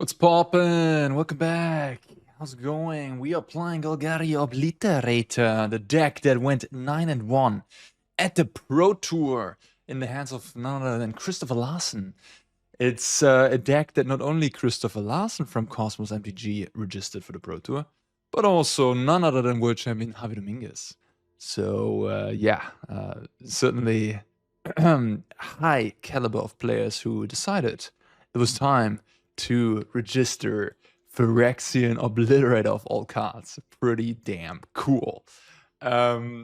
What's poppin'? Welcome back. How's it going? We are playing Golgari Obliterator, the deck that went 9-1 at the Pro Tour in the hands of none other than Christopher Larsen. It's a deck that not only Christopher Larsen from Cosmos MTG registered for the Pro Tour, but also none other than world champion Javi Dominguez. So certainly high caliber of players who decided it was time to register Phyrexian Obliterator of all cards. Pretty damn cool. Yeah,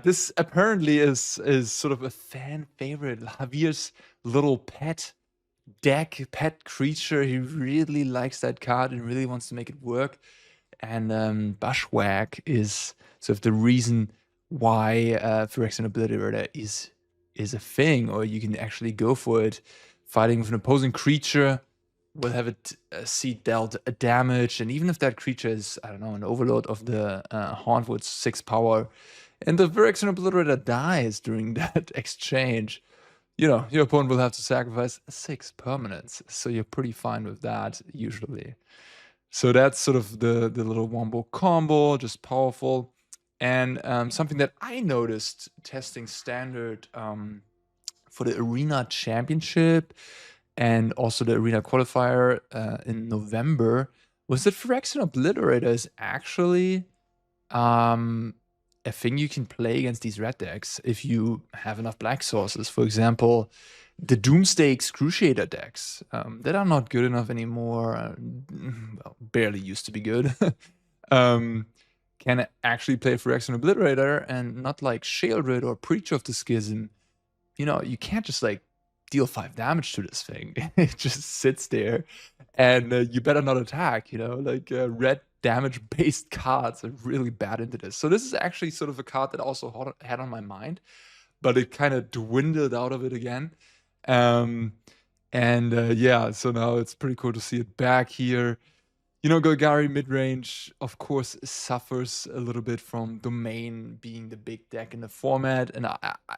this apparently is sort of a fan favorite. Javier's little pet deck, pet creature. He really likes that card and really wants to make it work. And Bushwhack is sort of the reason why Phyrexian Obliterator is a thing, or you can actually go for it. Fighting with an opposing creature will have it see dealt a damage, and even if that creature is, I don't know, an overload of the Hauntwood 6 power, and the Phyrexian Obliterator dies during that exchange, you know, your opponent will have to sacrifice 6 permanents, so you're pretty fine with that, usually. So that's sort of the little wombo combo, just powerful. And something that I noticed testing Standard for the Arena Championship and also the Arena Qualifier in November was that Phyrexian Obliterator is actually a thing you can play against these red decks if you have enough black sources. For example, the Doomsday Excruciator decks that are not good enough anymore, well, barely used to be good, can actually play Phyrexian Obliterator, and not like Sheoldred or Preacher of the Schism. You know, you can't just like deal 5 damage to this thing. It just sits there, and you better not attack, you know, like red damage-based cards are really bad into this. So this is actually sort of a card that also had on my mind, but it kind of dwindled out of it again. Yeah, so now it's pretty cool to see it back here. You know, Golgari midrange, of course, suffers a little bit from Domain being the big deck in the format. And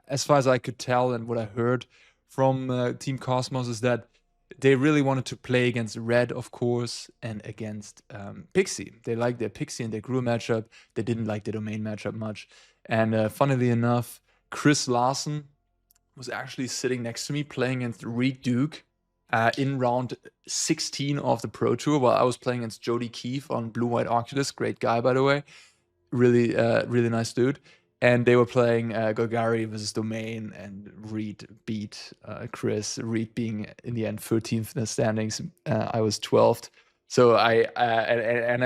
as far as I could tell and what I heard from Team Cosmos is that they really wanted to play against Red, of course, and against Pixie. They liked their Pixie and their Gruul matchup. They didn't like the Domain matchup much. And funnily enough, Chris Larsen was actually sitting next to me playing against Reed Duke in round 16 of the Pro Tour, while I was playing against Jody Keefe on Blue White Oculus. Great guy, by the way. Really, really nice dude. And they were playing Golgari versus Domain, and Reed beat Chris. Reed being in the end 13th in the standings. I was 12th. So I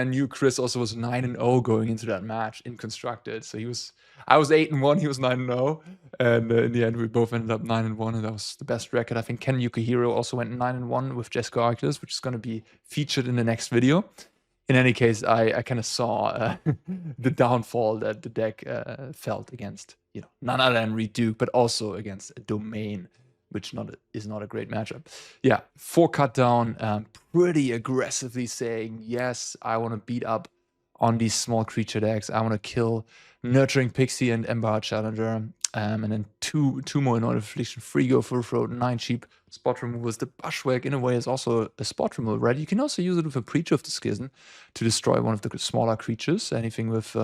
knew Chris also was 9-0 going into that match in Constructed. So I was 8-1, he was 9-0, and in the end we both ended up 9-1, and that was the best record. I think Ken Yukihiro also went 9-1 with Jessica Oculus, which is going to be featured in the next video. In any case, I kind of saw the downfall that the deck felt against, you know, none other than Reed Duke, but also against a Domain, which is not a great matchup. Yeah, 4 cut down, pretty aggressively saying, yes, I want to beat up on these small creature decks. I want to kill Nurturing Pixie and Ember Challenger. And then two more in order of affliction, 3 go for throat, 9 cheap spot removals. The Bushwhack, in a way, is also a spot removal, right? You can also use it with a Preacher of the Schism to destroy one of the smaller creatures, anything with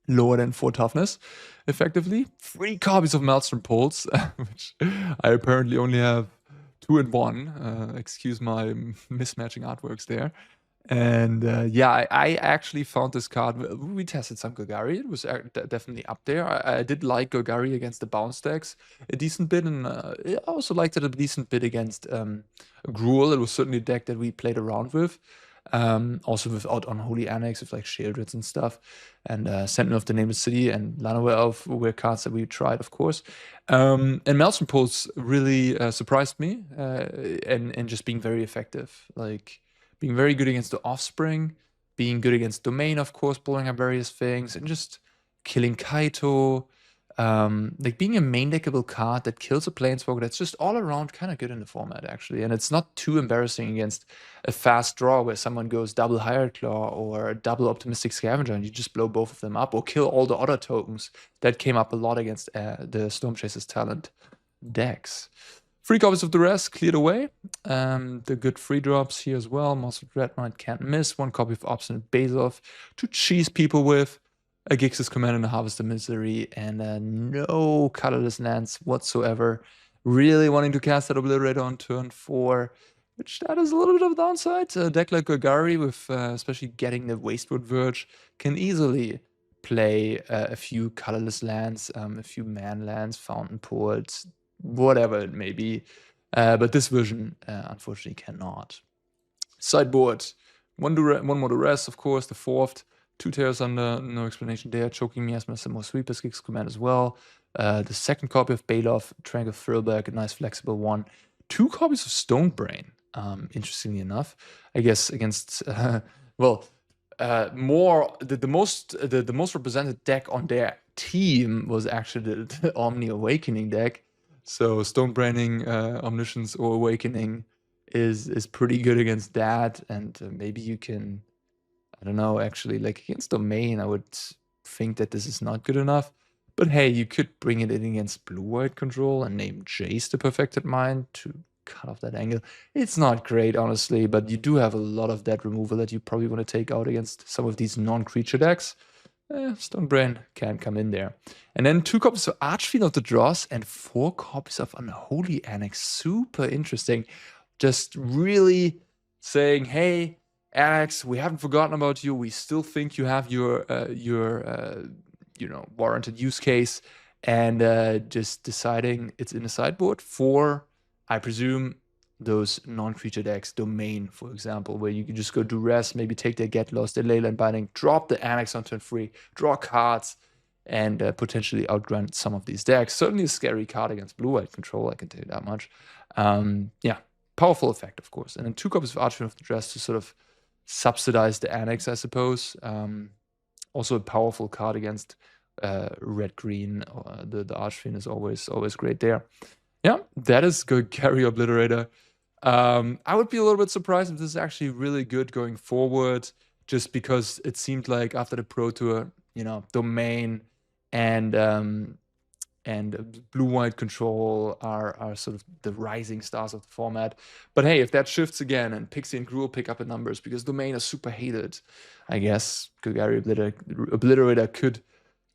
lower than 4 toughness, effectively. 3 copies of Maelstrom Pulse, which I apparently only have 2 and 1. Excuse my mismatching artworks there. And yeah, I actually found this card. We tested some Golgari. It was definitely up there. I did like Golgari against the bounce decks a decent bit, and I also liked it a decent bit against Gruul. It was certainly a deck that we played around with. Also without Unholy Annex, with like Sheoldreds and stuff, and Sentinel of the Nameless City and Llanowar Elf were cards that we tried, of course. And Maelstrom Pulse really surprised me, and just being very effective. Like, being very good against the Offspring, being good against Domain, of course, blowing up various things, and just killing Kaito. Like, being a main deckable card that kills a Planeswalker, that's just all around kind of good in the format, actually. And it's not too embarrassing against a fast draw where someone goes double Hired Claw or double Optimistic Scavenger, and you just blow both of them up, or kill all the other tokens. That came up a lot against the Storm Chasers Talent decks. 3 copies of the rest cleared away. The good free drops here as well. Monster Dreadnought can't miss. 1 copy of Obstinate Bazov to cheese people with. A Gix's Command and a Harvest of Misery, and no colorless lands whatsoever. Really wanting to cast that Obliterator on turn 4, which that is a little bit of a downside. A deck like Golgari, with especially getting the Wastewood Verge, can easily play a few colorless lands, a few man lands, Fountain Ports, whatever it may be. But this version, unfortunately, cannot. Sideboard, one more duress, of course, the 4th. 2 Tears under, no explanation there. Choking Miasma, some more Sweepers, Gig's Command as well. The 2nd copy of Baloth, Trank of Thrillback, a nice flexible one. 2 copies of Stonebrain, interestingly enough. I guess against, more, the most represented deck on their team was actually the Omni Awakening deck. So Stonebraining, Omniscience or Awakening is pretty good against that, and maybe you can, I don't know, actually, like against Domain, I would think that this is not good enough. But hey, you could bring it in against blue-white control and name Jace the Perfected Mind to cut off that angle. It's not great, honestly, but you do have a lot of that removal that you probably want to take out against some of these non-creature decks. Stonebrain can come in there. And then 2 copies of Archfiend of the Dross and 4 copies of Unholy Annex. Super interesting. Just really saying, hey, Alex, we haven't forgotten about you. We still think you have your warranted use case, and just deciding it's in the sideboard for, I presume, those non-creature decks, Domain, for example, where you can just go duress, maybe take their Get Lost, their Leyline Binding, drop the Annex on turn 3, draw cards, and potentially outgrunt some of these decks. Certainly a scary card against blue-white control, I can tell you that much. Yeah, powerful effect, of course. And then 2 copies of Archfiend of the Dress to sort of subsidize the Annex, I suppose. Also a powerful card against red-green. The Archfiend is always great there. Yeah, that is good. Carry Obliterator. I would be a little bit surprised if this is actually really good going forward, just because it seemed like after the Pro Tour, Domain and blue-white control are sort of the rising stars of the format. But hey, if that shifts again and Pixie and Gruul pick up in numbers, because Domain is super hated, I guess Golgari Obliterator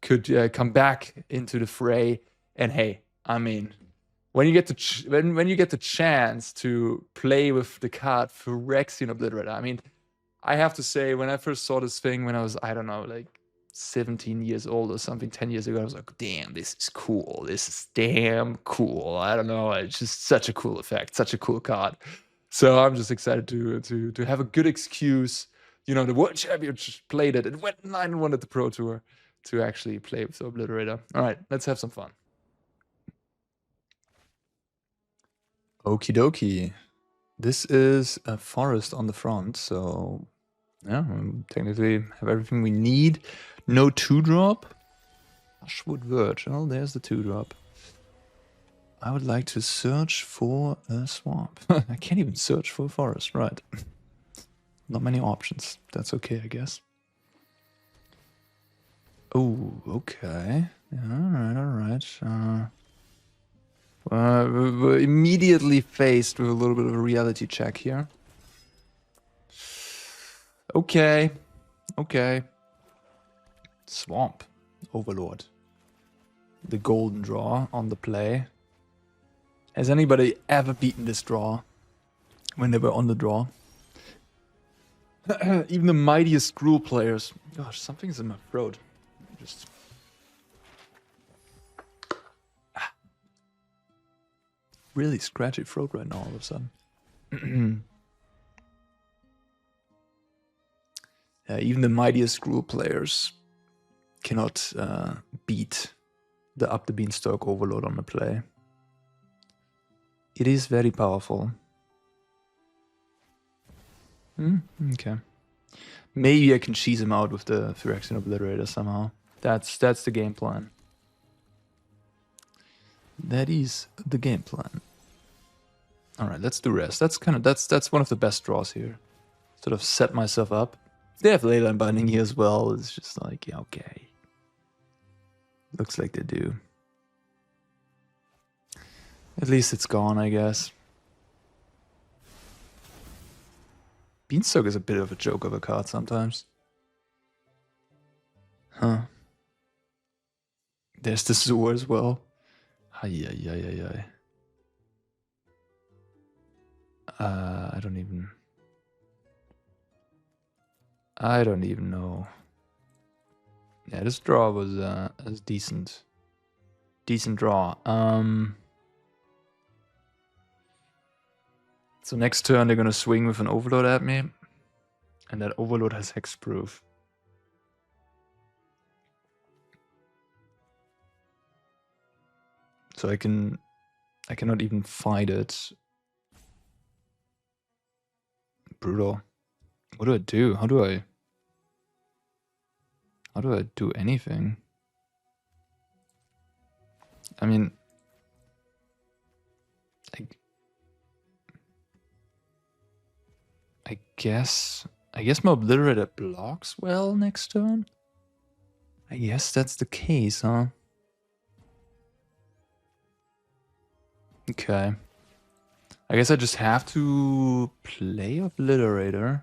could come back into the fray. And hey, I mean, when you get the chance to play with the card Phyrexian Obliterator, I mean, I have to say, when I first saw this thing when I was, I don't know, like 17 years old or something, 10 years ago, I was like, damn, this is cool. This is damn cool. I don't know. It's just such a cool effect, such a cool card. So I'm just excited to have a good excuse. The World Champion played it. It went 9-1 at the Pro Tour to actually play with the Obliterator. All right, let's have some fun. Okie dokie. This is a forest on the front, so yeah, we technically have everything we need. No 2-drop. Hushwood Verge. Oh, there's the 2-drop. I would like to search for a swamp. I can't even search for a forest, right? Not many options. That's okay, I guess. Oh, okay. Yeah, all right. We're immediately faced with a little bit of a reality check here. Okay. Swamp Overlord. The golden draw on the play. Has anybody ever beaten this draw when they were on the draw? Even the mightiest Gruul players. Gosh, something's in my throat. Just really scratchy throat right now all of a sudden. Even the mightiest Gruul players cannot beat the Up the Beanstalk Overload on the play. It is very powerful. Okay. Maybe I can cheese him out with the Phyrexian Obliterator somehow. That's the game plan. That is the game plan. All right, let's do rest. That's one of the best draws here. Sort of set myself up. They have Leyline Binding here as well. It's just like, yeah, okay. Looks like they do. At least it's gone, I guess. Beanstalk is a bit of a joke of a card sometimes. Huh. There's the Zoor as well. Ay. I don't even know. Yeah, this draw was decent. Decent draw. So next turn they're gonna swing with an Overload at me. And that Overload has Hexproof. So I cannot even fight it. Brutal. What do I do? How do I do anything? I mean, I guess my Obliterator blocks well next turn. I guess that's the case, huh? Okay. I guess I just have to play Obliterator.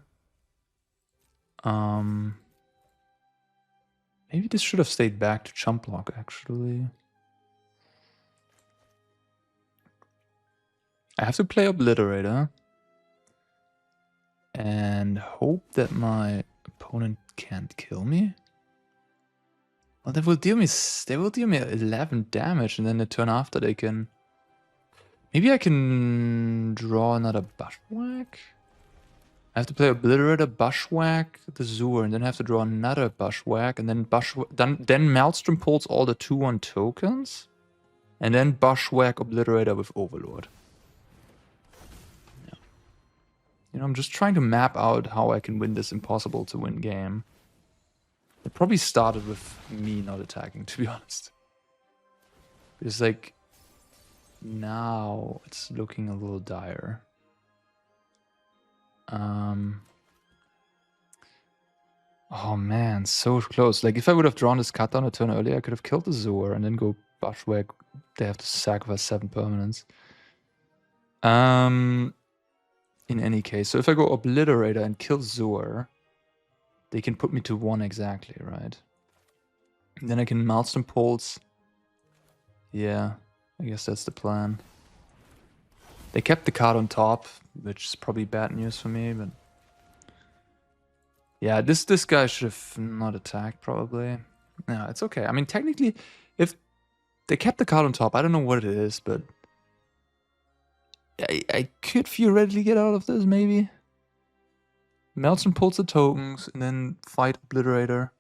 Maybe this should have stayed back to jump block, actually. I have to play Obliterator. And hope that my opponent can't kill me. Well, they will deal me 11 damage, and then the turn after they can... Maybe I can draw another Bushwhack? I have to play Obliterator, Bushwhack, the Zoor, and then I have to draw another Bushwhack, and then then Maelstrom pulls all the 2/1 tokens, and then Bushwhack Obliterator with Overlord. Yeah. You know, I'm just trying to map out how I can win this impossible to win game. It probably started with me not attacking, to be honest. Because, like, now it's looking a little dire. Oh man, so close. Like, if I would have drawn this cut down a turn earlier, I could have killed the Zoor and then go Bushwhack. They have to sacrifice 7 permanents. In any case, so if I go Obliterator and kill Zoor, they can put me to 1 exactly, right? And then I can Maelstrom Pulse. Yeah, I guess that's the plan. They kept the card on top, which is probably bad news for me, but... Yeah, this guy should have not attacked, probably. No, it's okay. I mean, technically, if they kept the card on top, I don't know what it is, but... I could theoretically get out of this, maybe. Maelstrom pulls the tokens, and then fight Obliterator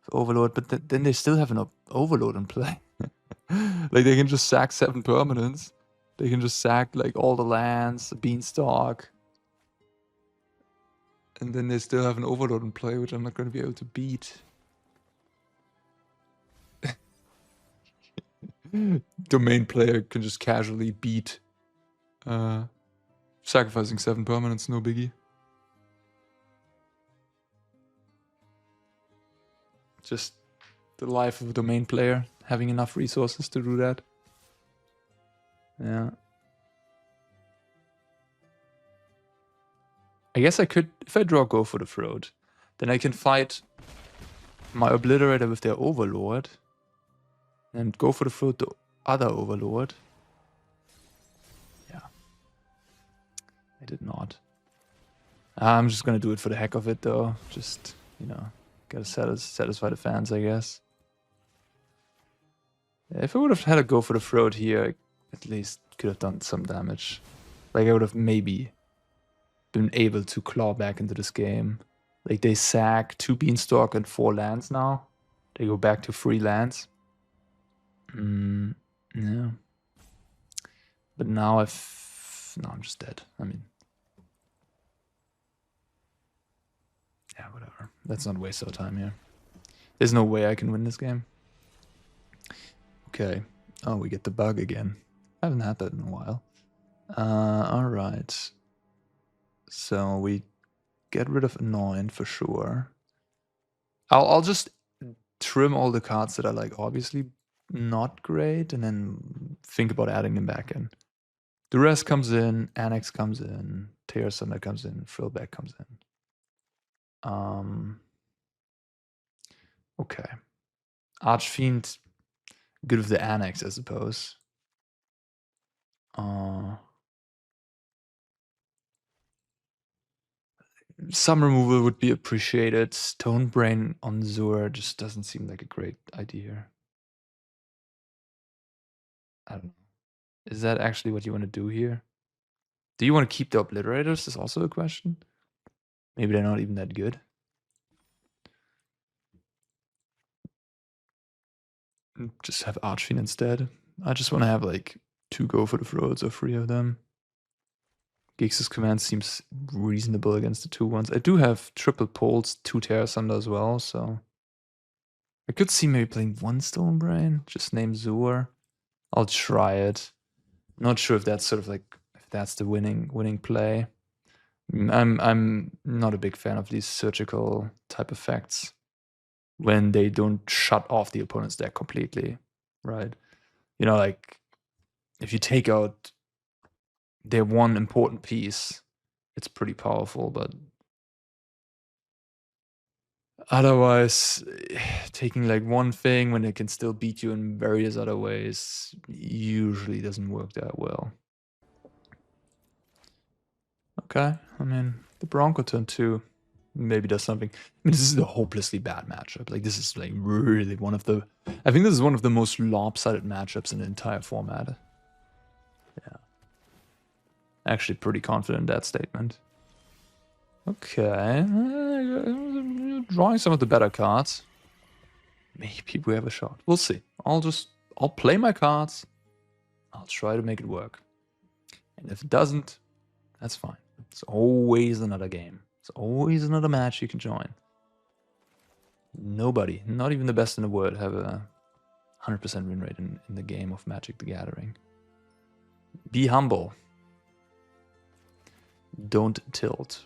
for Overlord, but then they still have an Overlord in play. Like, they can just sack 7 permanents. They can just sack, like, all the lands, the Beanstalk. And then they still have an Overlord in play, which I'm not going to be able to beat. Domain player can just casually beat. Sacrificing 7 permanents, no biggie. Just the life of a domain player, having enough resources to do that. Yeah. I guess I could, if I draw Go for the Throat, then I can fight my Obliterator with their Overlord, and go for the Throat the other Overlord. Yeah. I did not. I'm just gonna do it for the heck of it, though. Just, you know, gotta satisfy the fans, I guess. If I would have had a Go for the Throat here, at least could have done some damage. Like, I would have maybe been able to claw back into this game. Like, they sack 2 Beanstalk and 4 lands now. They go back to 3 lands. Yeah. But now no, I'm just dead. I mean... Yeah, whatever. Let's not waste our time here. There's no way I can win this game. Okay. Oh, we get the bug again. I haven't had that in a while. Alright. So we get rid of Annoyant for sure. I'll just trim all the cards that are, like, obviously not great, and then think about adding them back in. Duress comes in, Annex comes in, Tear Sunder comes in, Frillback comes in. Okay. Archfiend, good with the Annex, I suppose. Some removal would be appreciated. Stonebrain on Zur just doesn't seem like a great idea. I don't know. Is that actually what you want to do here? Do you want to keep the Obliterators? Is also a question. Maybe they're not even that good. Just have Archfiend instead. I just want to have like 2 go for the throats or 3 of them. Gix's command seems reasonable against the 2-1s. I do have triple poles, 2 Terra Sunder as well, so I could see maybe playing 1 Stonebrain, just name Zur. I'll try it. Not sure if that's sort of like if that's the winning play. I'm not a big fan of these surgical type effects when they don't shut off the opponent's deck completely, right? You know, like if you take out their one important piece, it's pretty powerful, but otherwise, taking like one thing when they can still beat you in various other ways usually doesn't work that well. Okay, I mean, the Bronco turn 2 maybe does something. I mean, this is a hopelessly bad matchup. Like, this is like really one of the... I think this is one of the most lopsided matchups in the entire format. Yeah. Actually pretty confident in that statement. Okay. Drawing some of the better cards. Maybe we have a shot. We'll see. I'll play my cards. I'll try to make it work. And if it doesn't, that's fine. It's always another game. It's always another match you can join. Nobody, not even the best in the world, have a 100% win rate in the game of Magic the Gathering. Be humble. Don't tilt.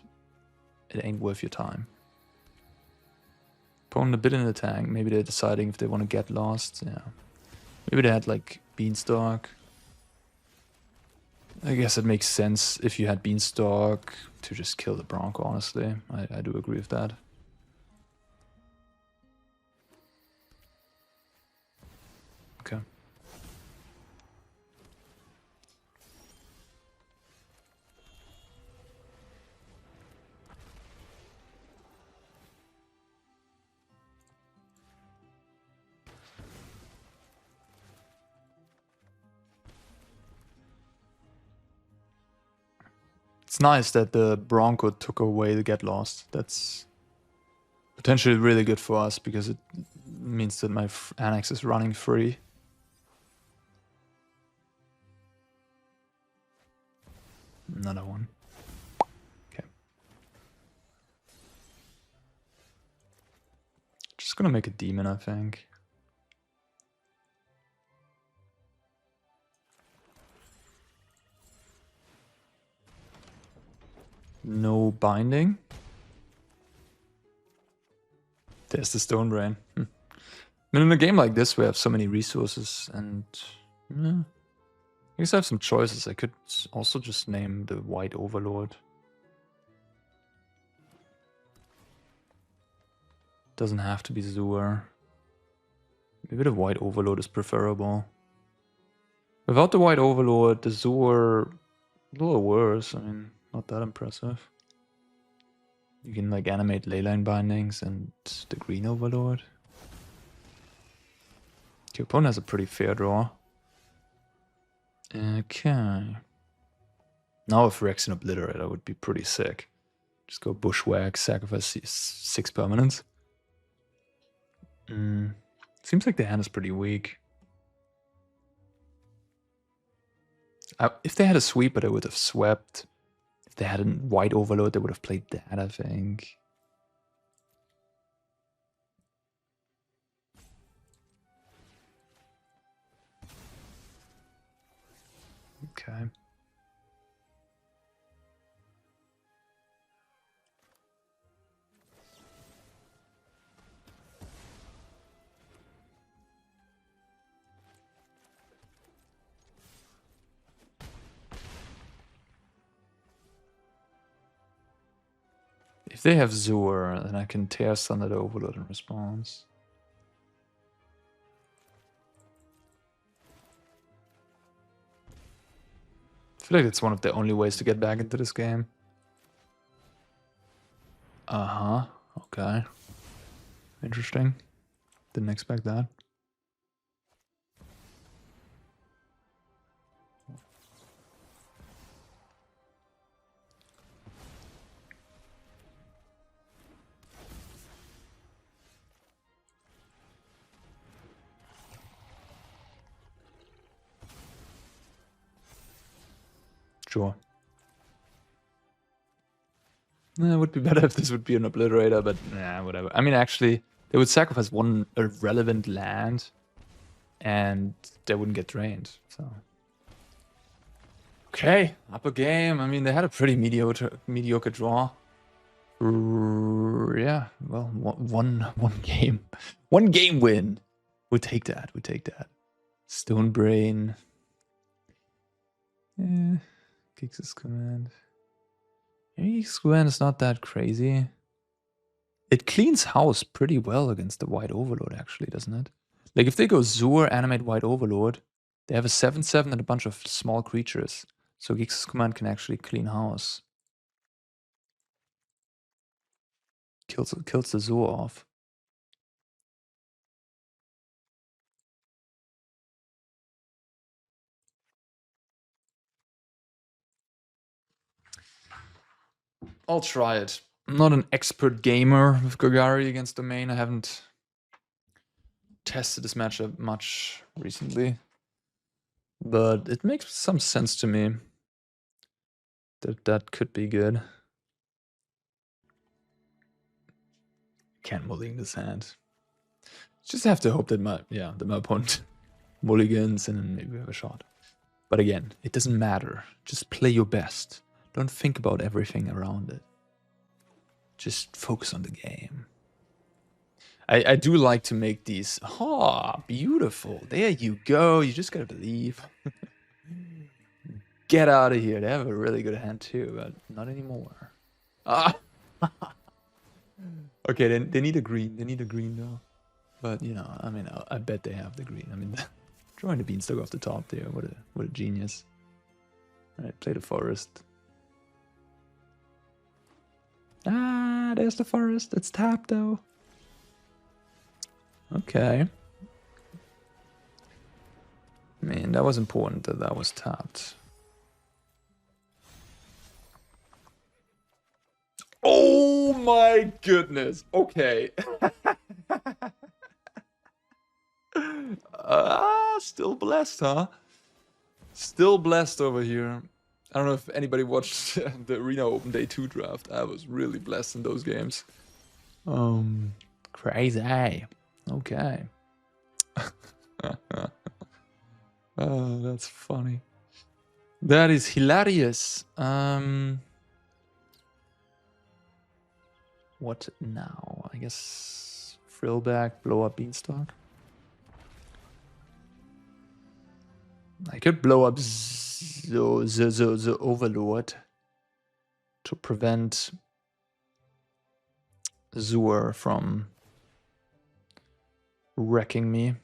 It ain't worth your time. Opponent a bit in the tank. Maybe they're deciding if they want to get lost. Yeah. Maybe they had like Beanstalk. I guess it makes sense if you had Beanstalk to just kill the Bronco, honestly. I do agree with that. Okay. It's nice that the Bronco took away the Get Lost. That's potentially really good for us because it means that my Annex is running free. Another one. Okay. Just gonna make a demon, I think. No binding. There's the Stonebrain. I mean, in a game like this, we have so many resources, and I guess I have some choices. I could also just name the White Overlord. Doesn't have to be Zur. Maybe the White Overlord is preferable. Without the White Overlord, the Zur a little worse. I mean, not that impressive. You can like animate leyline bindings and the Green Overlord. Your opponent has a pretty fair draw. Okay. Now if Rex and Obliterator would be pretty sick. Just go Bushwhack, sacrifice 6 permanents. Seems like the hand is pretty weak. If they had a sweeper, they would have swept. If they had a White Overload, they would have played that, I think. Okay. If they have Zur, then I can tear Sundered Overload in response. I feel like it's one of the only ways to get back into this game. Uh-huh. Okay. Interesting. Didn't expect that. Sure. It would be better if this would be an Obliterator, but nah, whatever. I mean, actually, they would sacrifice one irrelevant land, and they wouldn't get drained, so... Okay, upper game. I mean, they had a pretty mediocre draw. Yeah, well, one game. One game win. We'll take that, we'll take that. Stone Brain. Gix's Command. Gix's Command is not that crazy. It cleans house pretty well against the White Overlord, actually, doesn't it? Like, if they go Zur, animate White Overlord, they have a 7/7 and a bunch of small creatures. So Gix's Command can actually clean house. Kills the Zur off. I'll try it. I'm not an expert gamer with Golgari against Domain. I haven't tested this matchup much recently. But it makes some sense to me that could be good. Can't mulligan this hand. Just have to hope that my opponent mulligans and then maybe we have a shot. But again, it doesn't matter. Just play your best. Don't think about everything around it. Just focus on the game. I do like to make these. Oh, beautiful. There you go. You just gotta believe. Get out of here. They have a really good hand too, but not anymore. Ah. Okay, they need a green. They need a green though. But you know, I mean, I bet they have the green. I mean, drawing the beanstalk off the top there. What a genius. All right, play the forest. Ah, there's the forest. It's tapped though. Okay. I mean, that was important that was tapped. Oh my goodness. Okay. Still blessed, huh? Still blessed over here. I don't know if anybody watched the Arena Open Day 2 draft. I was really blessed in those games. Crazy. Okay. Oh, that's funny. That is hilarious. What now? I guess Frillback, blow up Beanstalk. I could blow up the Overlord to prevent Zur from wrecking me.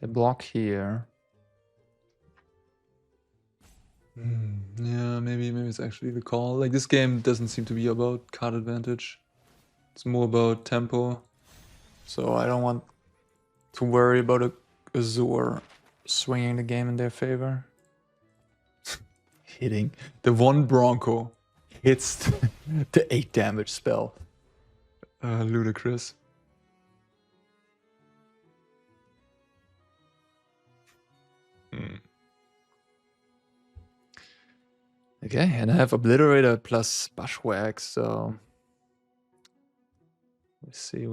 They block here. Yeah, maybe it's actually the call. Like, this game doesn't seem to be about card advantage. It's more about tempo. So I don't want to worry about a Zur swinging the game in their favor. Hitting the one Bronco hits the 8 damage spell. Ludicrous. Okay, and I have Obliterator plus Bushwhack, so we see.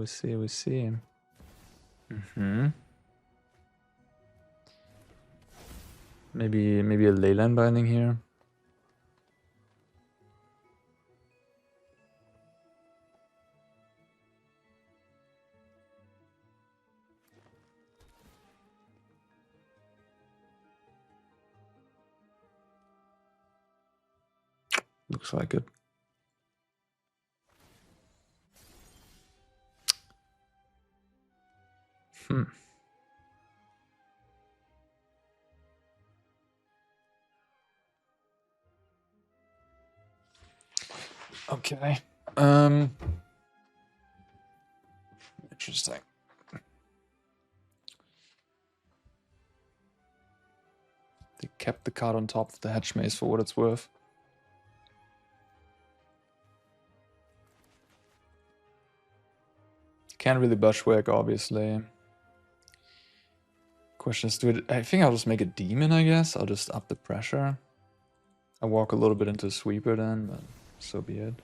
Maybe a Leyline Binding here. Looks like it. Okay. Interesting. They kept the card on top of the Hedge Maze for what it's worth. Can't really bushwhack, obviously. Question is, I think I'll just make a demon, I guess. I'll just up the pressure. I walk a little bit into a sweeper then, but so be it.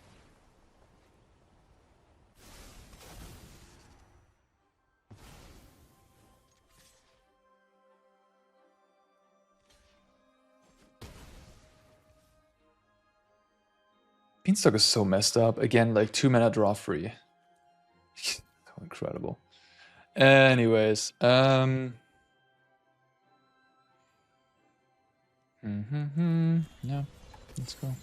Beanstalk is so messed up. Again, like 2 mana draw free. So incredible. Anyways, yeah, let's go.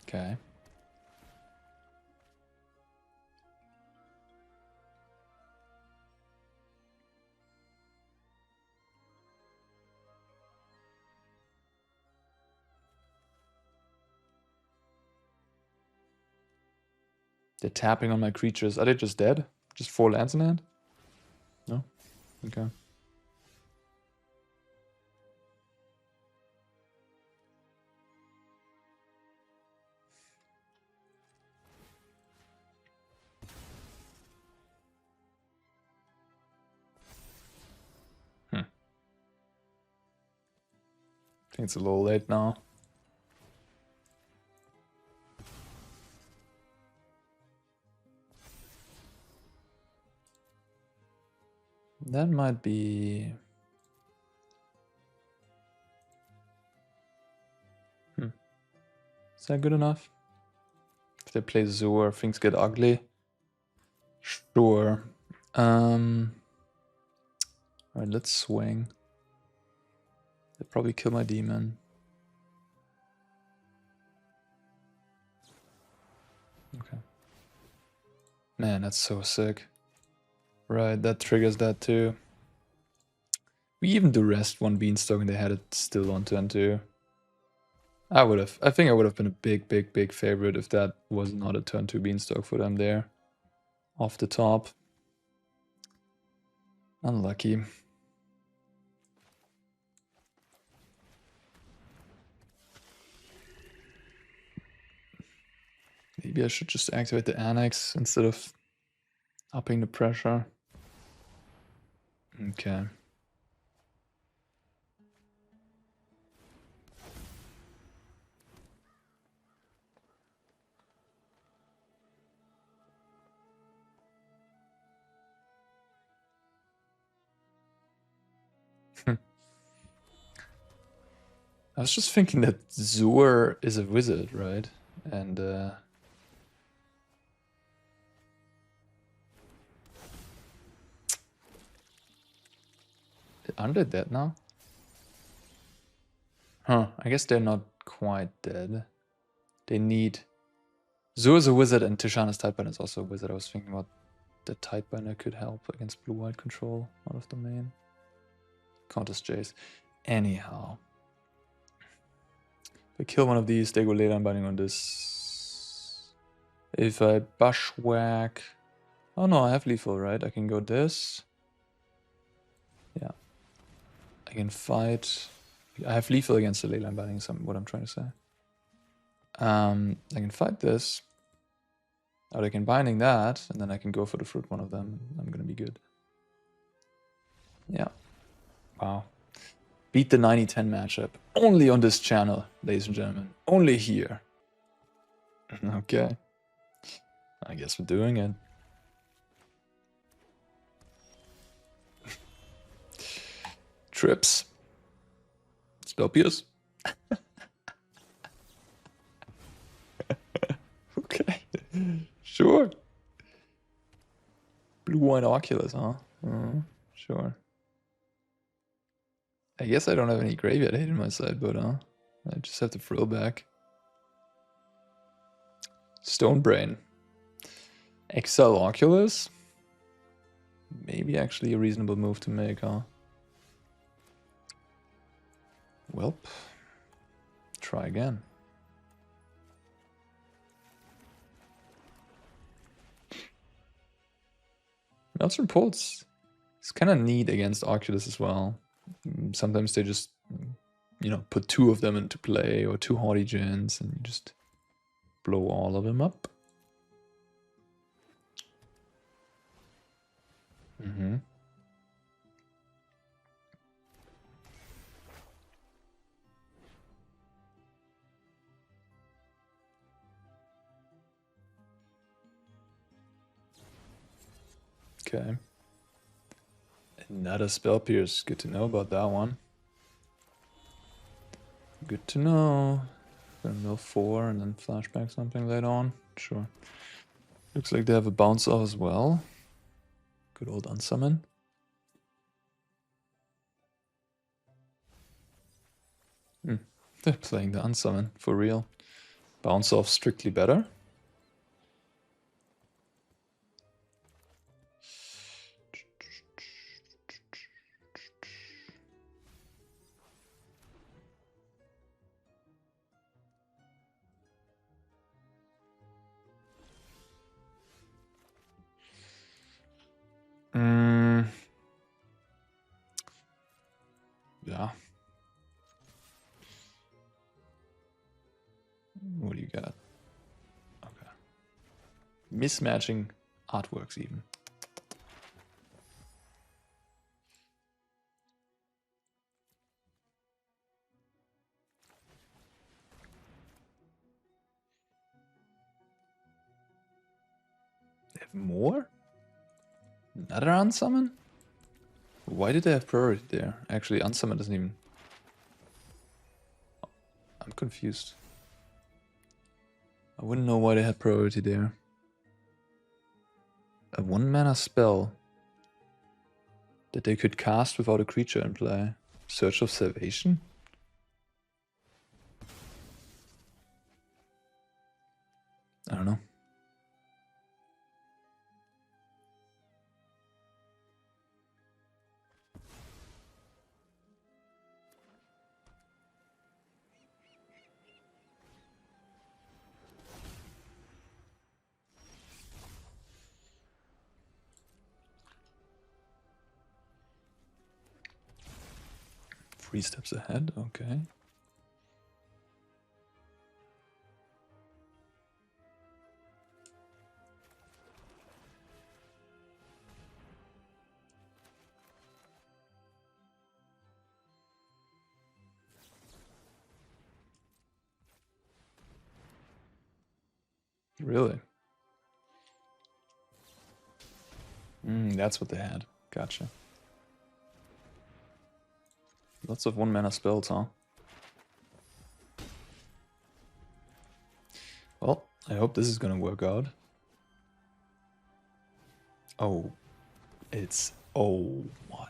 Okay. They're tapping on my creatures. Are they just dead? Just 4 lands in hand? No? Okay. I think it's a little late now. That might be... Is that good enough? If they play Zur, things get ugly. Sure. Alright, let's swing. They'll probably kill my demon. Okay. Man, that's so sick. Right, that triggers that too. We even do rest 1 Beanstalk and they had it still on turn 2. I think I would have been a big favorite if that was not a turn 2 Beanstalk for them there. Off the top. Unlucky. Maybe I should just activate the Annex instead of upping the pressure. Okay. I was just thinking that Zur is a wizard, right? And aren't they dead now? Huh, I guess they're not quite dead. They need... Zur is a wizard and Tishana's Tidebinder is also a wizard. I was thinking about the Tidebinder could help against blue-white control out of domain. Counters Jace. Anyhow. If I kill one of these, they go later binding on this. If I bushwhack... Oh no, I have lethal, right? I can go this. Yeah. I can fight... I have lethal against the Leyline Binding is what I'm trying to say. I can fight this. Or I can binding that, and then I can go for the fruit one of them. I'm gonna be good. Yeah. Wow. Beat the 90-10 matchup. Only on this channel, ladies and gentlemen. Only here. Okay. I guess we're doing it. Trips. Spell Pierce. Sure. Blue-white Oculus, huh? Sure. I guess I don't have any graveyard hate in my side, but I just have to frill back. Stone Brain. Exile Oculus? Maybe actually a reasonable move to make, huh? Welp. Try again. Melt's Reports is kind of neat against Oculus as well. Sometimes they just, you know, put 2 of them into play or 2 Haughty Gens and you just blow all of them up. Okay. Another Spell Pierce. Good to know about that one. Good to know. Gonna mill 4 and then flashback something later on. Sure. Looks like they have a bounce off as well. Good old unsummon. They're playing the unsummon for real. Bounce off strictly better. Yeah. What do you got? Okay. Mismatching artworks even. They have more? Another unsummon? Why did they have priority there? Actually, unsummon doesn't even... I'm confused. I wouldn't know why they had priority there. A 1-mana spell that they could cast without a creature in play. Search of Salvation? I don't know. Three steps ahead, okay. Really? That's what they had. Gotcha. Lots of 1-mana spells, huh? Well, I hope this is gonna work out. Oh, it's... Oh my...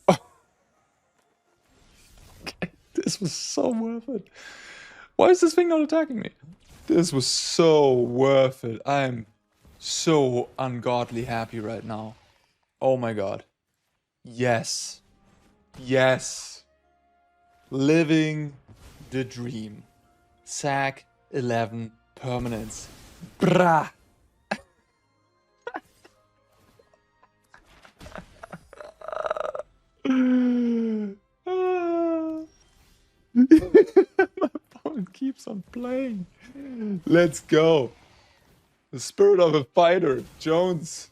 Oh. Okay, this was so worth it. Why is this thing not attacking me? This was so worth it. I'm so ungodly happy right now. Oh my god. Yes. Yes. Living the dream. Sack 11 permanents. Brah. My opponent keeps on playing. Let's go. The spirit of a fighter. Jones.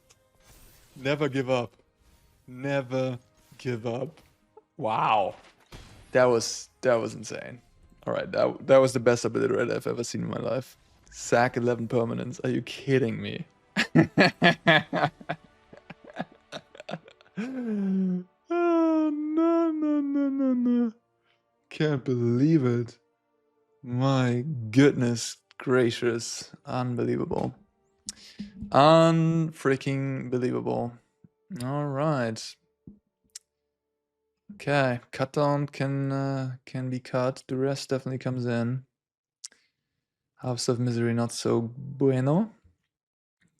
Never give up. Never give up. Wow. That was insane. Alright, that was the best Obliterator I've ever seen in my life. Sack 11 permanents. Are you kidding me? Oh, no. Can't believe it. My goodness gracious. Unbelievable. Unfreaking believable. Alright. Okay, cut down can be cut. The rest definitely comes in. House of Misery not so bueno.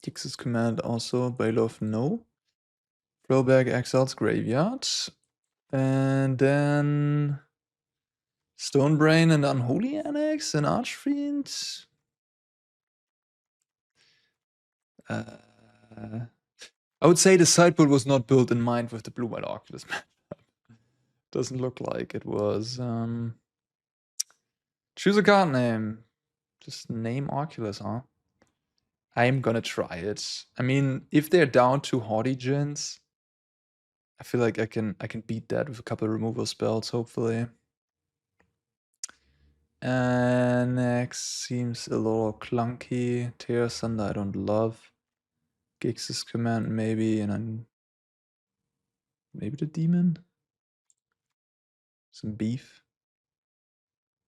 Dix's Command also. Bailoff no. Throwback Exiles Graveyard. And then Stonebrain and Unholy Annex and Archfiend. I would say the sideboard was not built in mind with the Blue-White Oculus. Doesn't look like it was. Choose a card name. Just name Oculus, huh? I'm gonna try it. I mean, if they're down to Haughty Djinns, I feel like I can beat that with a couple of removal spells, hopefully. And next seems a little clunky. Tear Thunder I don't love. Gix's Command maybe, and then maybe the Demon. Some beef.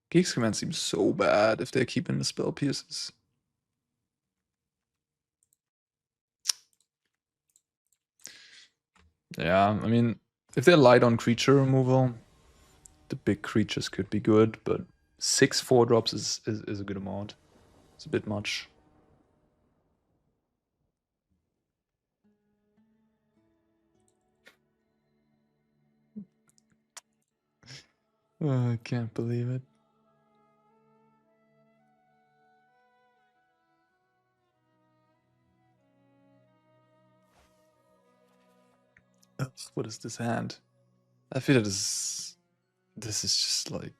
Gix's Command seems so bad if they're keeping the spell pieces. Yeah, I mean, if they're light on creature removal, the big creatures could be good, but 6 4-drops is a good amount. It's a bit much. Oh, I can't believe it. Ugh, what is this hand? I feel that this is just like,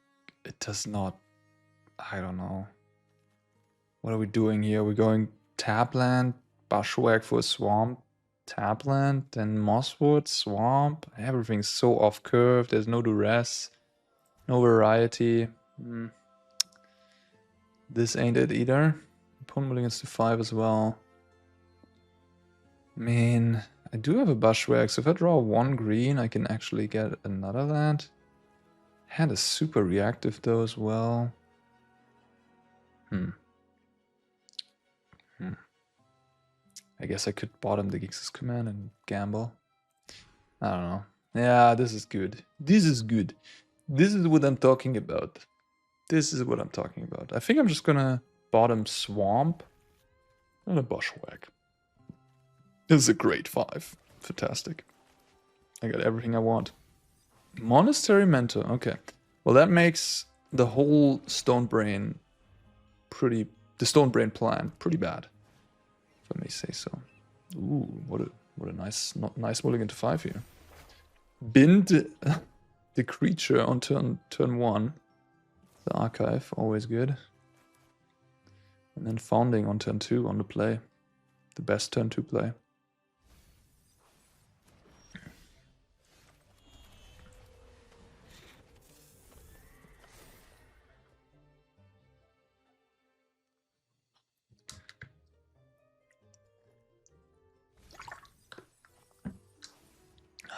it does not, I don't know. What are we doing here? We're going Tapland, Bushwhack for a Swamp, Tapland, then Mosswood, Swamp. Everything's so off curve. There's no duress, no variety. This ain't it either. Opponent against the 5 as well. I mean, I do have a Bushwhack, so if I draw 1 green, I can actually get another land. Hand is super reactive though as well. I guess I could bottom the Gix's Command and gamble. I don't know. Yeah, this is good. This is good. This is what I'm talking about. This is what I'm talking about. I think I'm just gonna bottom Swamp and a Bushwhack. This is a great 5. Fantastic. I got everything I want. Monastery Mentor. Okay. Well, that makes the whole Stonebrain pretty... The Stonebrain plan pretty bad, if I may say so. Ooh, what a nice mulligan to 5 here. Bind the creature on turn 1. The archive, always good. And then founding on turn 2 on the play. The best turn 2 play.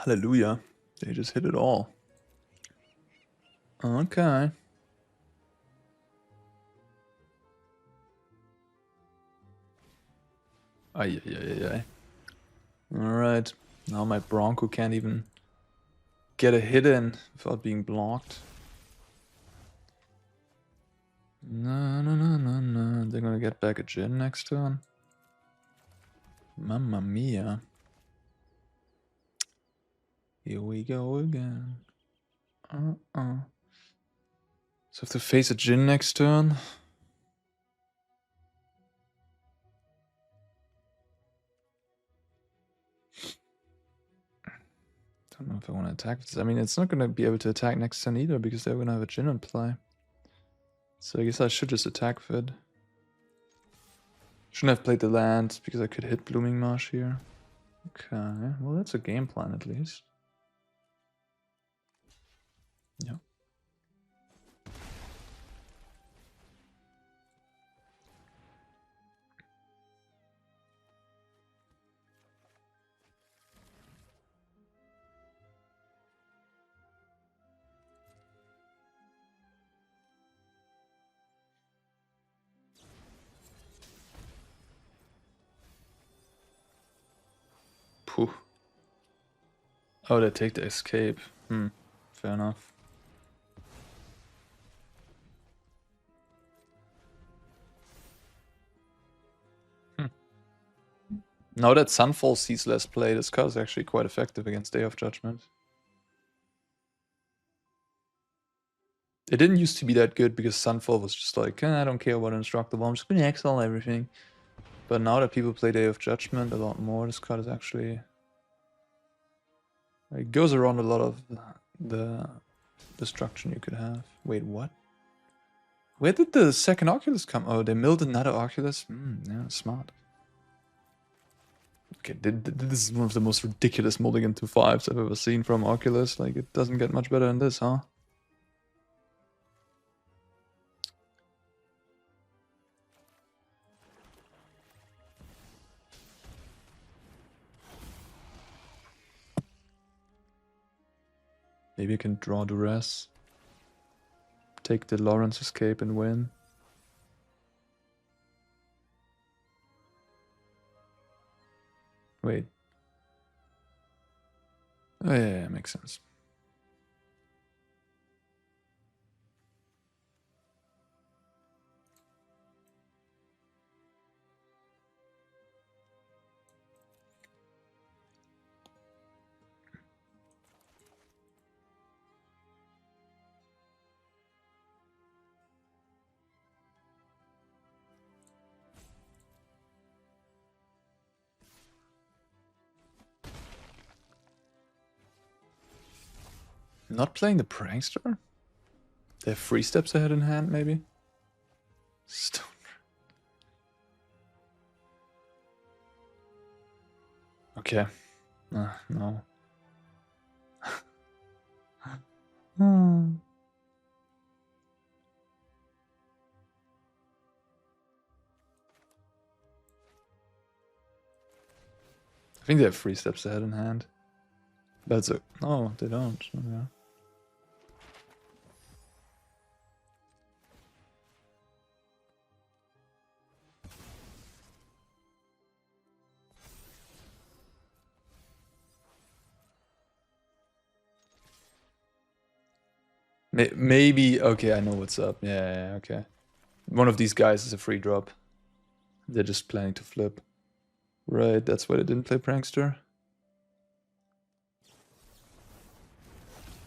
Hallelujah. They just hit it all. Okay. Ay. Alright. Now my Bronco can't even get a hit in without being blocked. No. They're gonna get back a Djinn next turn. Mamma mia. Here we go again. So if they face a Djinn next turn. Don't know if I want to attack this. I mean, it's not going to be able to attack next turn either because they're going to have a Djinn in play. So I guess I should just attack Fid. Shouldn't have played the land because I could hit Blooming Marsh here. Okay, well that's a game plan at least. Yeah. Pooh. Oh, they take the escape. Fair enough. Now that Sunfall sees less play, this card is actually quite effective against Day of Judgment. It didn't used to be that good because Sunfall was just like, I don't care about Indestructible, I'm just gonna exile everything. But now that people play Day of Judgment a lot more, this card is actually... It goes around a lot of the destruction you could have. Wait, what? Where did the second Oculus come? Oh, they milled another Oculus? Yeah, smart. Okay, this is one of the most ridiculous mulligan 2/5s I've ever seen from Oculus. Like, it doesn't get much better than this, huh? Maybe I can draw Duress. Take the Lawrence escape and win. Wait. Oh yeah, makes sense. Not playing the Prankster? They have 3 steps ahead in hand, maybe? Stone. Okay. No. I think they have 3 steps ahead in hand. That's it. No, they don't. Yeah. Maybe, okay, I know what's up. Yeah, okay. One of these guys is a free drop. They're just planning to flip. Right, that's why they didn't play Prankster.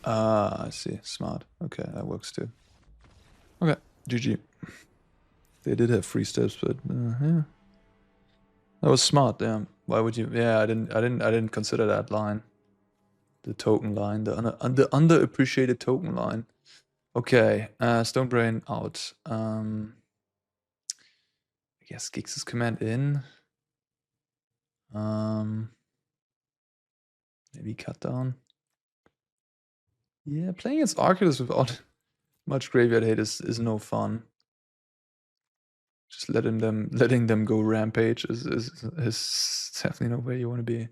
Ah, I see. Smart. Okay, that works too. Okay, GG. They did have 3 steps, but yeah. That was smart, damn. Why would you? Yeah, I didn't consider that line. The token line, the underappreciated token line. Okay, Stone Brain out. I guess Gix's command in. Maybe cut down. Yeah, playing against Arculus without much graveyard hate is no fun. Just letting them go rampage is definitely not where you want to be.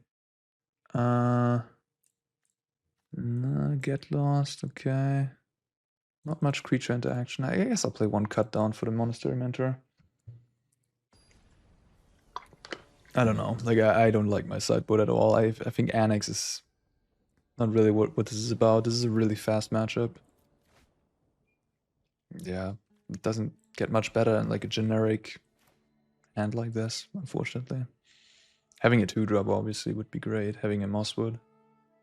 No, get lost, okay. Not much creature interaction. I guess I'll play 1 cut down for the Monastery Mentor. I don't know. Like, I don't like my sideboard at all. I think Annex is not really what this is about. This is a really fast matchup. Yeah, it doesn't get much better in like a generic hand like this, unfortunately. Having a 2-drop obviously would be great, having a Mosswood,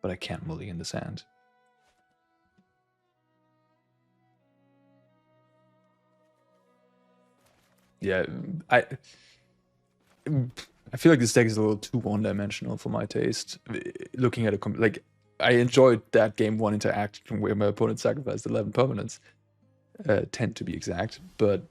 but I can't mulligan this hand. Yeah, I feel like this deck is a little too one-dimensional for my taste. Looking at it, like, I enjoyed that game 1 interaction where my opponent sacrificed 11 permanents, 10 to be exact, but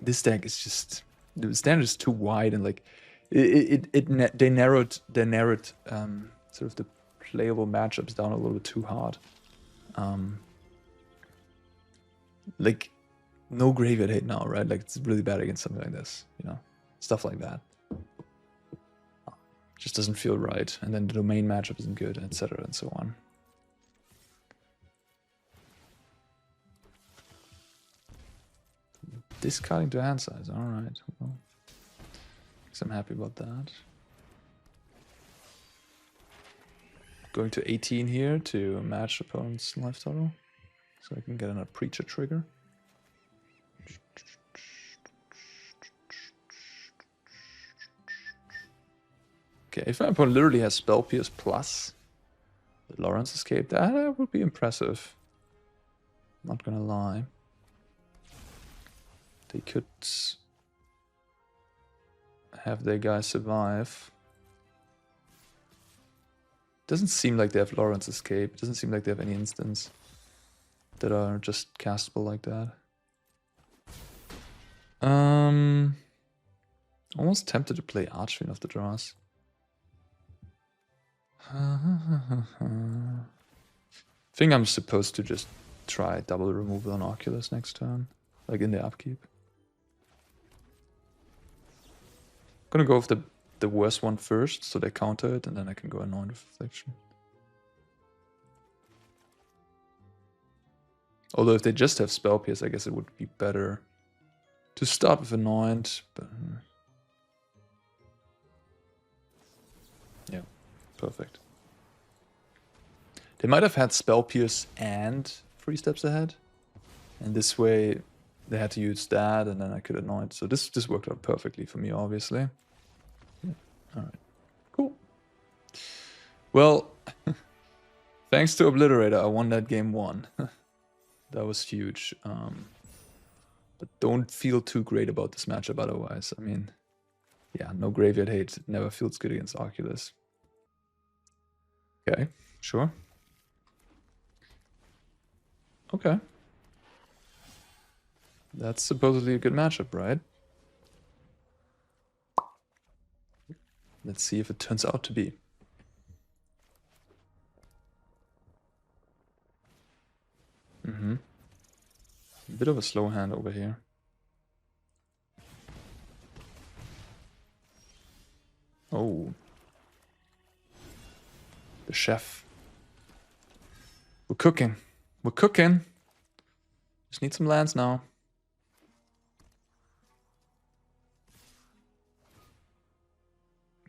this deck is just, the standard is too wide, and like they narrowed sort of the playable matchups down a little bit too hard. Like, no graveyard hate now, right? Like, it's really bad against something like this, you know, stuff like that. Just doesn't feel right, and then the domain matchup isn't good, etc. and so on. Discarding to hand size, alright. Well, I'm happy about that. going to 18 here to match opponent's life total. So I can get a Preacher trigger. Okay, if my opponent literally has Spell Pierce plus the Lawrence Escape, that would be impressive. Not gonna lie. They could have their guy survive. Doesn't seem like they have Lawrence Escape. Doesn't seem like they have any instants that are just castable like that. Almost tempted to play Archfiend of the Draws. Think I'm supposed to just try double removal on Oculus next turn, like in the upkeep. Gonna go with the worst one first, so they counter it, and then I can go Anoint with Affliction. Although if they just have Spell Pierce, I guess it would be better to start with Anoint, but... yeah, perfect. They might have had Spell Pierce and 3 steps ahead, and this way they had to use that, and then I could Anoint. So this worked out perfectly for me, obviously. Yeah. Alright, cool. Well, thanks to Obliterator, I won that game 1. That was huge. But don't feel too great about this matchup otherwise. I mean, yeah, no Graveyard Hate. It never feels good against Oculus. Okay, sure. Okay. That's supposedly a good matchup, right? Let's see if it turns out to be. A bit of a slow hand over here. Oh. The chef. We're cooking. We're cooking. Just need some lands now.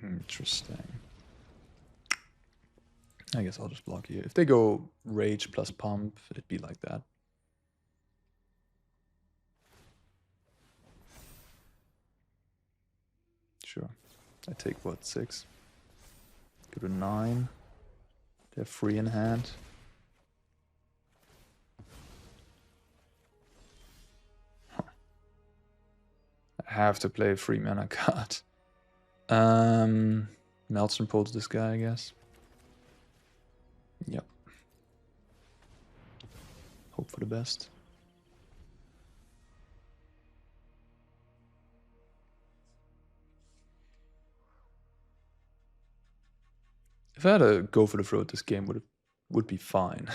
Interesting. I guess I'll just block here. If they go Rage plus Pump, it'd be like that. Sure. I take what, 6? Go to 9. They're 3 in hand. Huh. I have to play a 3 mana card. Maelstrom pulls this guy, I guess. Yep. Hope for the best. If I had to go for the throat, this game would be fine.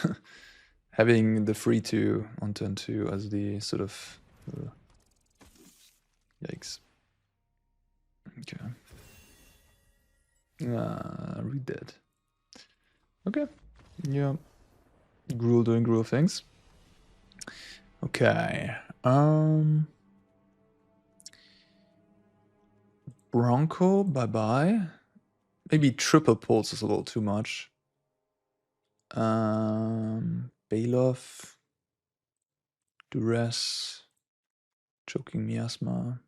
Having the 3/2 on turn 2 as the sort of yikes. Okay. Read dead. Okay. Yeah. Gruul doing Gruul things. Okay. Bronco, bye-bye. Maybe triple pulse is a little too much. Baloth. Duress. Choking Miasma.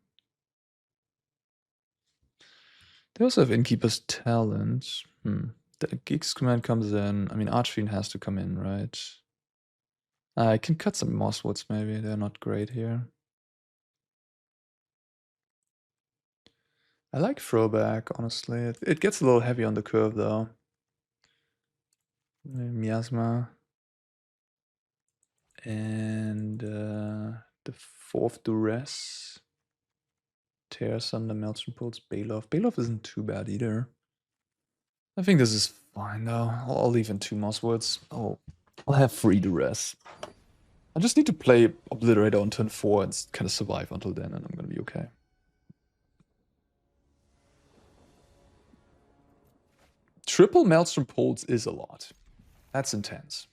They also have Innkeeper's Talent. The Geeks command comes in. I mean, Archfiend has to come in, right? I can cut some Mosswoods maybe. They're not great here. I like Throwback, honestly. It gets a little heavy on the curve, though. Miasma. And the 4th Duress. Tear Thunder, Maelstrom Pulse, Baloth. Baloth isn't too bad either. I think this is fine, though. I'll leave in 2 Mosswoods. Oh, I'll have 3 Duress. I just need to play Obliterator on turn 4 and kind of survive until then, and I'm gonna be okay. Triple Maelstrom Pulse is a lot. That's intense.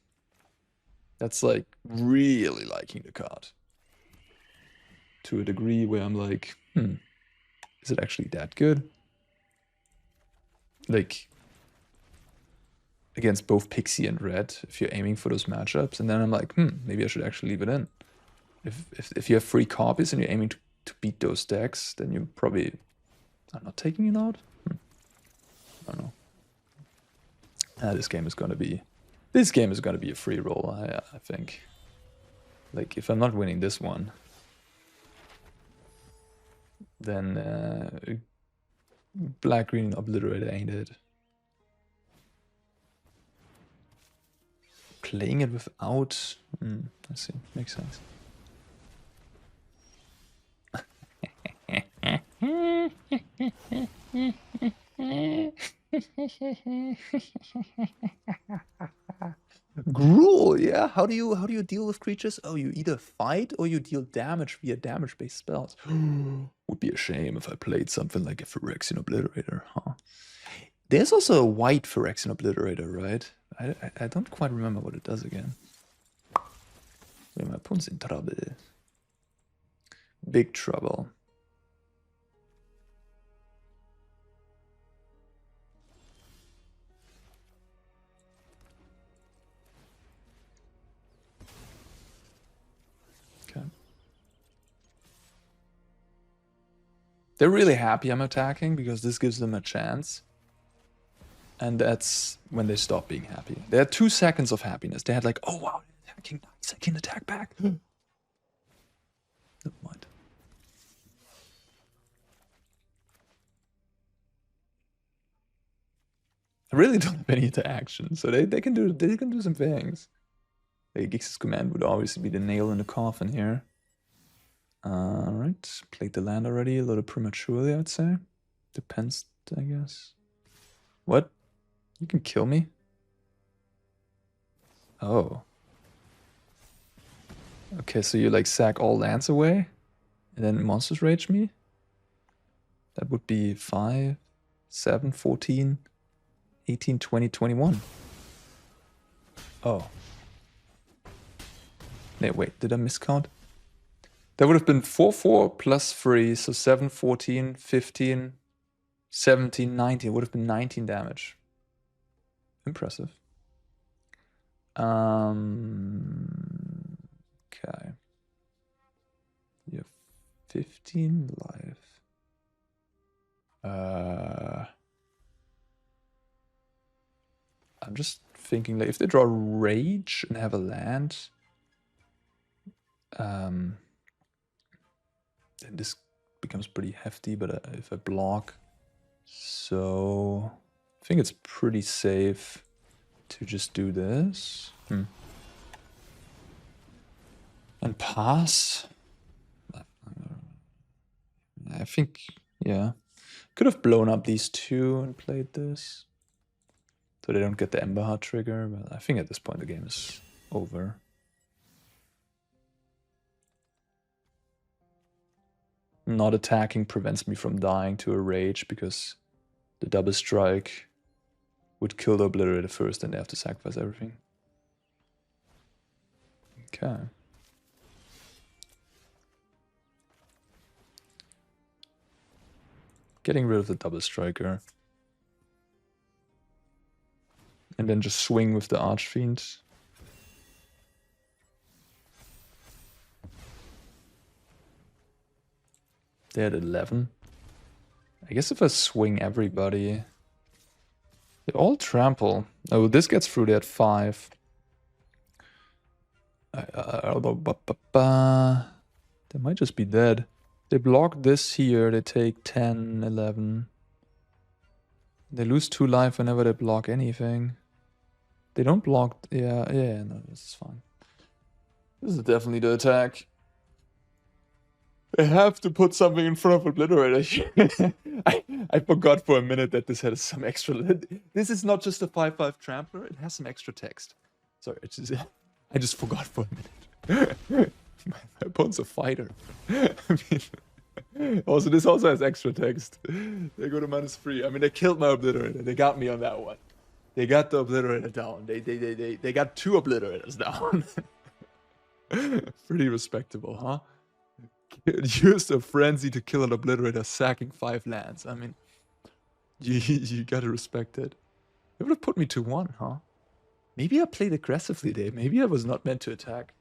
That's like really liking the card. To a degree where I'm like, is it actually that good? Like, against both Pixie and Red if you're aiming for those matchups. And then I'm like, maybe I should actually leave it in. If you have 3 copies and you're aiming to beat those decks, then you probably are not taking it out. I don't know. This game is gonna be a free roll, I think. Like, if I'm not winning this one, then black-green Obliterator ain't it. Playing it without... I see, makes sense. Gruul, yeah. How do you deal with creatures? Oh, you either fight or you deal damage via damage-based spells. Would be a shame if I played something like a Phyrexian Obliterator, huh? There's also a white Phyrexian Obliterator, right? I don't quite remember what it does again. Yeah, my opponent's in trouble. Big trouble. Okay. They're really happy I'm attacking because this gives them a chance. And that's when they stop being happy. They had 2 seconds of happiness. They had like, oh wow, attacking, nice, I can attack back. Never mind. I really don't have any interaction, so they can do some things. Like Gix's command would obviously be the nail in the coffin here. Alright, played the land already, a little prematurely, I'd say. Depends, I guess. What? You can kill me? Oh. Okay, so you like sack all lands away? And then monsters rage me? That would be 5, 7, 14, 18, 20, 21. Oh. Wait, did I miscount? That would have been 4, 4 plus 3, so 7, 14, 15, 17, 19. It would have been 19 damage. Impressive. Okay. You have 15 life. I'm just thinking, like, if they draw Rage and have a land, then this becomes pretty hefty, but if I block, so I think it's pretty safe to just do this. And pass. I think, yeah. Could have blown up these 2 and played this. So they don't get the Ember Heart trigger, but I think at this point the game is over. Not attacking prevents me from dying to a Rage because the double strike would kill the Obliterator first and they have to sacrifice everything. Okay. Getting rid of the double striker. And then just swing with the Archfiend. They had 11. I guess if I swing everybody... They all trample. Oh, this gets through, they had 5. They might just be dead. They block this here, they take 10, 11. They lose 2 life whenever they block anything. They don't block... Yeah, no, this is fine. This is definitely the attack. They have to put something in front of Obliterator. I forgot for a minute that this had some extra... This is not just a 5/5 trampler, it has some extra text. Sorry, I just forgot for a minute. My opponent's a fighter. I mean, also, this also has extra text. They go to -3. I mean, they killed my Obliterator. They got me on that one. They got the Obliterator down. They got 2 Obliterators down. Pretty respectable, huh? Used a frenzy to kill an Obliterator, sacking 5 lands. I mean, you gotta respect it. It would have put me to 1, huh? Maybe I played aggressively there. Maybe I was not meant to attack.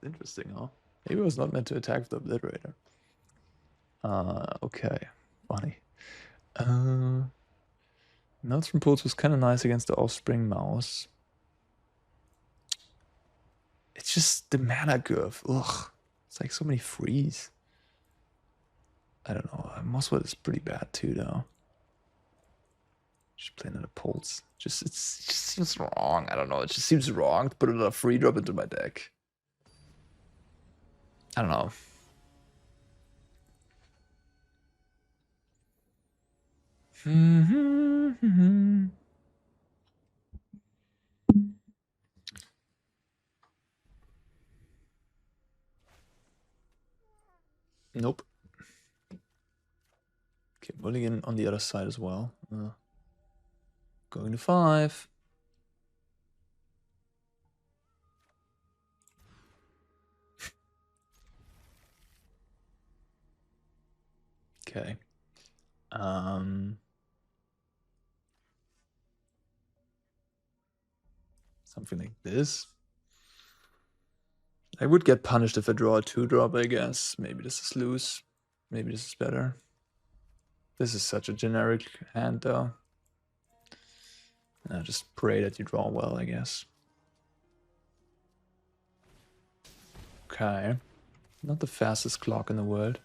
Interesting, huh? Maybe I was not meant to attack the Obliterator. Okay. Funny. Melts from Pools was kind of nice against the Offspring Mouse. It's just the mana curve. Ugh. It's like so many frees. I don't know. Mosswood is pretty bad too, though. Just play another Pulse. It just seems wrong. I don't know. It just seems wrong to put another free drop into my deck. I don't know. Nope. Okay, mulligan on the other side as well. Going to 5. Okay. Something like this. I would get punished if I draw a 2-drop, I guess. Maybe this is loose. Maybe this is better. This is such a generic hand, though. Just pray that you draw well, I guess. Okay. Not the fastest clock in the world.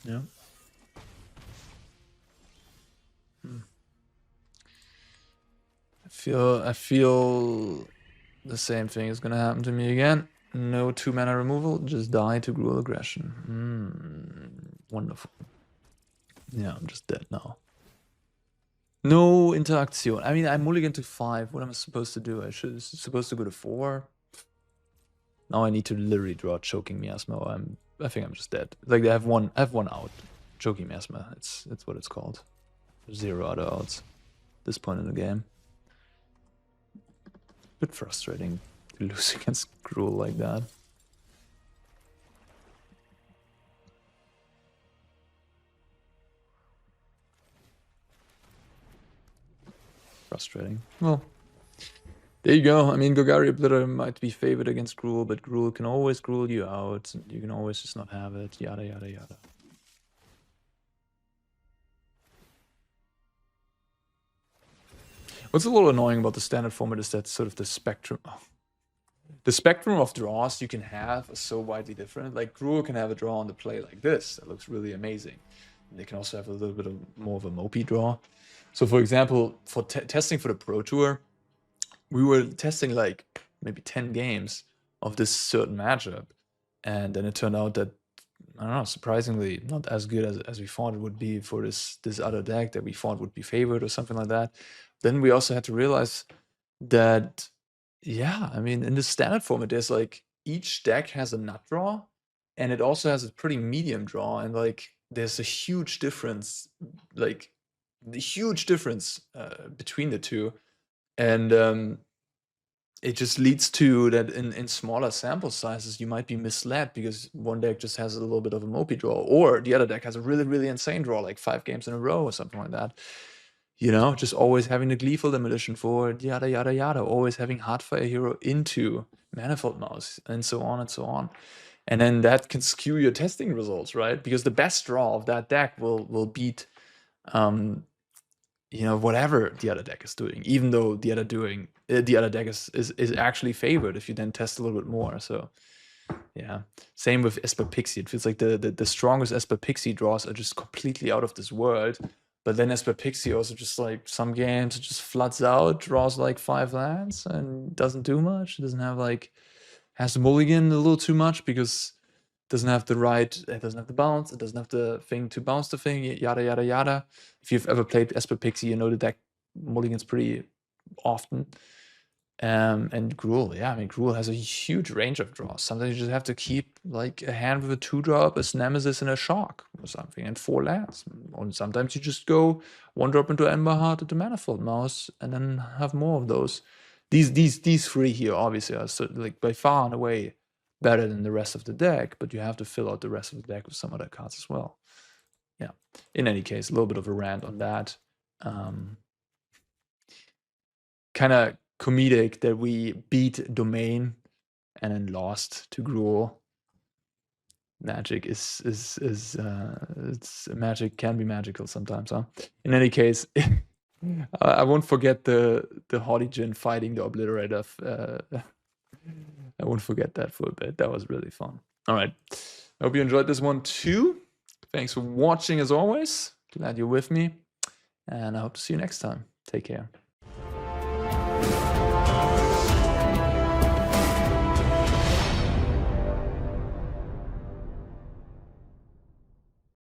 Yeah. I feel the same thing is gonna happen to me again. No 2-mana removal, just die to Gruul aggression. Wonderful. Yeah, I'm just dead now. No interaction. I mean, I mulligan to 5. What am I supposed to do? I should supposed to go to 4. Now I need to literally draw Choking Miasma. I think I'm just dead. Like I have one out. Choking Miasma. It's what it's called. 0 other outs. At this point in the game. Bit frustrating to lose against Gruul like that. Frustrating. Well, there you go. I mean, Golgari Obliterator might be favored against Gruul, but Gruul can always Gruul you out. You can always just not have it. Yada, yada, yada. What's a little annoying about the standard format is that sort of the spectrum... The spectrum of draws you can have is so widely different. Like, Gruul can have a draw on the play like this. That looks really amazing. And they can also have a little bit more of a mopey draw. So, for example, for testing for the Pro Tour, we were testing like maybe 10 games of this certain matchup. And then it turned out that, I don't know, surprisingly not as good as we thought it would be for this other deck that we thought would be favored or something like that. Then we also had to realize that, yeah, I mean, in the standard format, there's like each deck has a nut draw, and it also has a pretty medium draw, and like there's a huge difference, like the huge difference between the two, and it just leads to that in smaller sample sizes you might be misled because one deck just has a little bit of a mopey draw, or the other deck has a really, really insane draw, like 5 games in a row or something like that. You know, just always having the Gleeful Demolition forward, yada, yada, yada. Always having Heartfire Hero into Manifold Mouse, and so on and so on. And then that can skew your testing results, right? Because the best draw of that deck will beat, you know, whatever the other deck is doing, even though the other deck is actually favored if you then test a little bit more. So, yeah. Same with Esper Pixie. It feels like the strongest Esper Pixie draws are just completely out of this world. But then Esper Pixie also just like some games it just floods out, draws like 5 lands and doesn't do much. It doesn't have like, has to mulligan a little too much because it doesn't have the it doesn't have the bounce, it doesn't have the thing to bounce the thing, yada, yada, yada. If you've ever played Esper Pixie, you know the deck mulligans pretty often. And Gruul, yeah, I mean, Gruul has a huge range of draws. Sometimes you just have to keep like a hand with a 2-drop, a Nemesis, and a Shock or something, and 4 lands. Or sometimes you just go 1-drop into Emberheart into Manifold Mouse, and then have more of those. These 3 here, obviously, are like by far and away better than the rest of the deck, but you have to fill out the rest of the deck with some other cards as well. Yeah. In any case, a little bit of a rant on that. Kind of comedic that we beat Domain and then lost to Gruul. Magic magic can be magical sometimes, huh? In any case, I won't forget the Haughty Djinn fighting the Obliterator. I won't forget that for a bit. That was really fun. All right. I hope you enjoyed this one too. Thanks for watching as always. Glad you're with me. And I hope to see you next time. Take care.